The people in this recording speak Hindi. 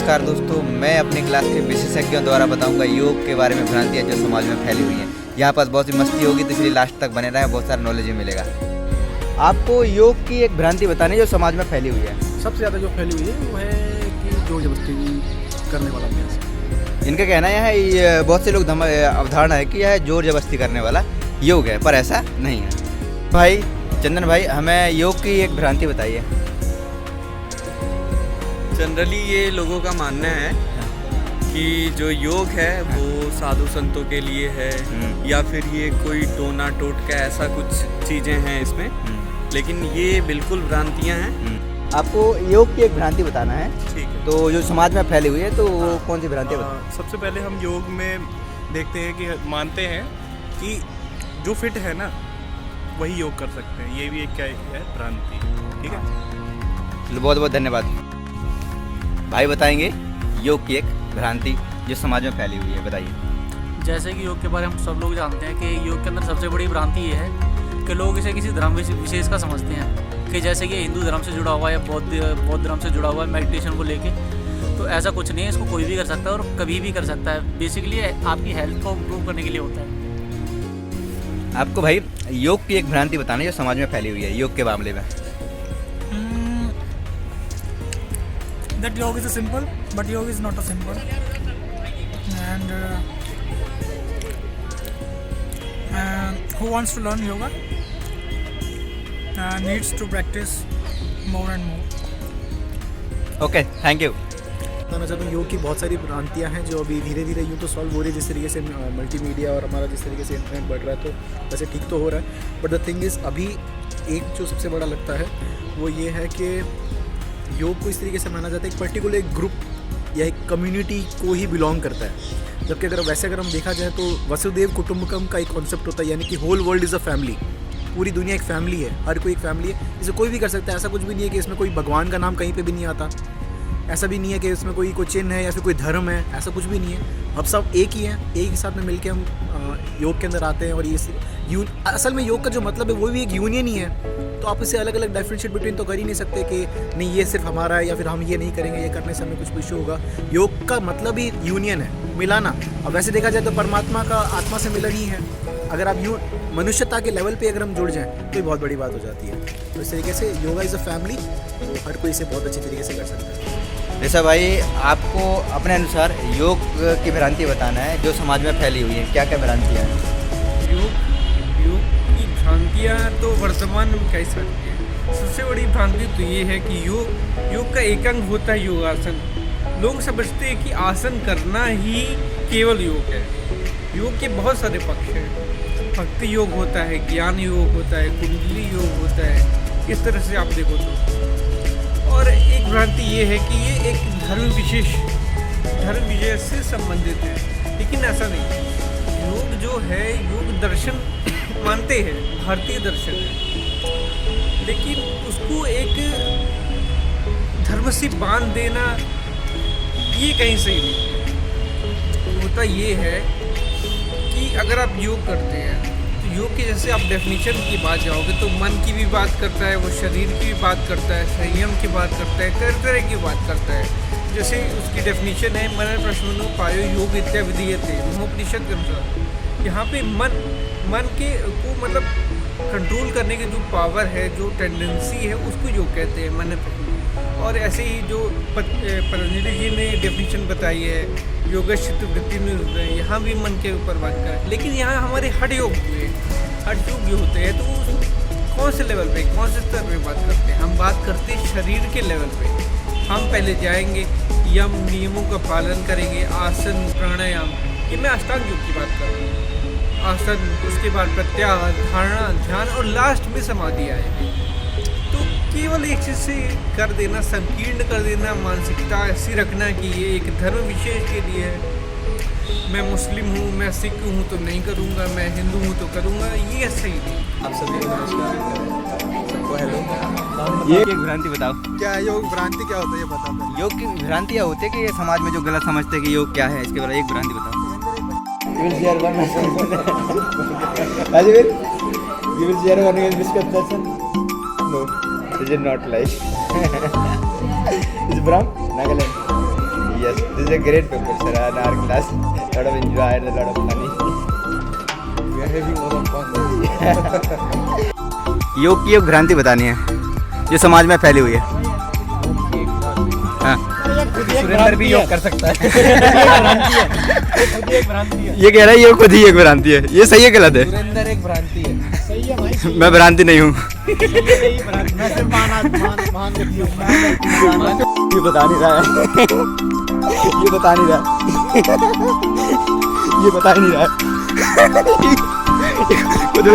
नमस्कार दोस्तों, मैं अपनी क्लास के विशेषज्ञों द्वारा बताऊंगा योग के बारे में भ्रांतियां जो समाज में फैली हुई हैं। यहाँ पास बहुत सी मस्ती होगी तो इसलिए लास्ट तक बने रहें, बहुत सारा नॉलेज भी मिलेगा। आपको योग की एक भ्रांति बतानी जो समाज में फैली हुई है। सबसे ज़्यादा जो फैली हुई है वो है कि जोर जबरदस्ती करने वाला अभ्यास। इनका कहना यह है, ये बहुत से लोग अवधारणा है कि यह जोर जबरदस्ती करने वाला योग है, पर ऐसा नहीं है। भाई चंदन भाई, हमें योग की एक भ्रांति बताइए। जनरली ये लोगों का मानना है कि जो योग है वो साधु संतों के लिए है या फिर ये कोई टोना टोटका ऐसा कुछ चीज़ें हैं इसमें, लेकिन ये बिल्कुल भ्रांतियां हैं। आपको योग की एक भ्रांति बताना है। ठीक है, तो जो समाज में फैली हुई है तो वो कौन सी भ्रांति बताएं? सबसे पहले हम योग में देखते हैं कि मानते हैं कि जो फिट है ना वही योग कर सकते हैं। ये भी एक क्या है भ्रांति। ठीक है, चलो बहुत बहुत धन्यवाद। भाई बताएंगे योग की एक भ्रांति जो समाज में फैली हुई है, बताइए। जैसे कि योग के बारे में हम सब लोग जानते हैं कि योग के अंदर सबसे बड़ी भ्रांति ये है कि लोग इसे किसी धर्म विशेष का समझते हैं कि जैसे कि हिंदू धर्म से जुड़ा हुआ है या बौद्ध धर्म से जुड़ा हुआ है मेडिटेशन को लेके। तो ऐसा कुछ नहीं है, इसको कोई भी कर सकता है और कभी भी कर सकता है। बेसिकली आपकी हेल्थ को इम्प्रूव करने के लिए होता है। आपको भाई योग की एक भ्रांति बतानी जो समाज में फैली हुई है योग के मामले में। That yoga is a simple, but yoga is not a simple, and who wants to learn yoga needs to practice more and more. Okay, thank you. बताना चाहता हूँ योग की बहुत सारी भ्रांतियाँ हैं जो अभी धीरे धीरे यूँ तो सॉल्व हो रही है। जिस तरीके से मल्टीमीडिया और हमारा जिस तरीके से इंटरनेट बढ़ रहा है तो वैसे ठीक तो हो रहा है, बट द थिंग इज़ अभी एक जो सबसे बड़ा लगता है वो ये है कि योग को इस तरीके से माना जाता है एक पर्टिकुलर एक ग्रुप या एक कम्युनिटी को ही बिलोंग करता है। जबकि अगर हम देखा जाए तो वसुदेव कुटुंबकम का एक कॉन्सेप्ट होता है, यानी कि whole world is a family. पूरी दुनिया एक फैमिली है, हर कोई एक फैमिली है, इसे कोई भी कर सकता है। ऐसा कुछ भी नहीं है कि इसमें कोई भगवान का नाम कहीं पे भी नहीं आता, ऐसा भी नहीं है कि इसमें कोई चिन्ह है या फिर कोई धर्म है, ऐसा कुछ भी नहीं है। हम सब एक ही हैं, एक ही साथ में मिलके हम योग के अंदर आते हैं। और ये असल में योग का जो मतलब है वो भी एक यूनियन ही है। तो आप इसे अलग अलग डिफरेंशिएट बिटवीन तो कर ही नहीं सकते कि नहीं ये सिर्फ हमारा है या फिर हम ये नहीं करेंगे, ये करने से हमें कुछ इशू होगा। योग का मतलब ही यूनियन है, मिलाना। अब वैसे देखा जाए तो परमात्मा का आत्मा से मिलन ही है। अगर आप यूँ मनुष्यता के लेवल पे अगर हम जुड़ जाएं तो ये बहुत बड़ी बात हो जाती है। तो इस तरीके से योगा इज़ अ फैमिली, तो हर कोई इसे बहुत अच्छी तरीके से कर सकता है। ऋषभ भाई, आपको अपने अनुसार योग की भ्रांति बताना है जो समाज में फैली हुई है। क्या क्या भ्रांतियाँ हैं? योग की भ्रांतियाँ तो वर्तमान में कई सारी हैं। सबसे बड़ी भ्रांति तो ये है कि योग का एक अंग होता है योगासन। लोग समझते हैं कि आसन करना ही केवल योग है। योग के बहुत सारे पक्ष हैं। भक्ति योग होता है, ज्ञान योग होता है, कुंडली योग होता है, इस तरह से आप देखो तो। और एक भ्रांति ये है कि ये एक धर्म विशेष से संबंधित है, लेकिन ऐसा नहीं है। योग जो है योग दर्शन मानते हैं, भारतीय दर्शन है, लेकिन उसको एक धर्म से बांध देना ये कहीं सही नहीं। होता ये है कि अगर आप योग करते हैं तो योग के जैसे आप डेफिनेशन की बात जाओगे तो मन की भी बात करता है, वो शरीर की भी बात करता है, संयम की बात करता है, तरह तरह की बात करता है। जैसे उसकी डेफिनेशन है मन प्रश्नो पायो योग इत्या विधीयते, महोपनिषद के अनुसार। यहाँ पे मन के को मतलब कंट्रोल करने की जो पावर है, जो टेंडेंसी है, उसको योग कहते हैं, मन प्रश्नो। और ऐसे ही जो पतंजलि जी ने डेफिनेशन बताई है योगश्चित्त वृत्ति में, यहाँ भी मन के ऊपर बात का है। लेकिन यहाँ हमारे हठ योग हुए, हठ योग जो होते हैं तो कौन से लेवल पे, कौन से स्तर पे बात करते हैं? हम बात करते हैं शरीर के लेवल पे। हम पहले जाएंगे, यम नियमों का पालन करेंगे, आसन प्राणायाम, ये मैं अष्टांग योग की बात कर रहा हूँ। आसन, उसके बाद प्रत्याहार, धारणा, ध्यान और लास्ट में समाधि आएगी। तो केवल एक चीज़ से कर देना, संकीर्ण कर देना, मानसिकता ऐसी रखना कि ये एक धर्म विशेष के लिए है, मैं मुस्लिम हूँ, मैं सिख हूँ तो नहीं करूँगा, मैं हिंदू हूँ तो करूँगा, ये सही नहीं। आप सभी को नमस्कार, सबको हेलो। ये एक भ्रांति बताओ। क्या योग भ्रांति क्या होता है ये बता दो। योग की भ्रांतियाँ होती है कि ये समाज में जो गलत समझते हैं कि योग क्या है, इसके बारे में एक भ्रांति बताओ। You will share one Ajivir, you will share one misconception? No, this is not like. It's from Nagaland. Yes, this is a great paper, sir. In our class, lot of enjoy and a lot of funny. We are having a lot of fun. योग की एक भ्रांति बतानी है जो समाज में फैली हुई है। हाँ, सुरेंद्र भी योग कर सकता है। ये कह रहा है योग खुद ही एक भ्रांति है। ये सही है गलत है? सुरेंद्र एक भ्रांति है। सही है भाई। मैं भ्रांति नहीं हूँ। मैं सिर्फ मान व्यक्ति हूँ। ये बता नहीं रहा है। ये बता नहीं रहा है। ये बता ही नहीं रहा है। खुद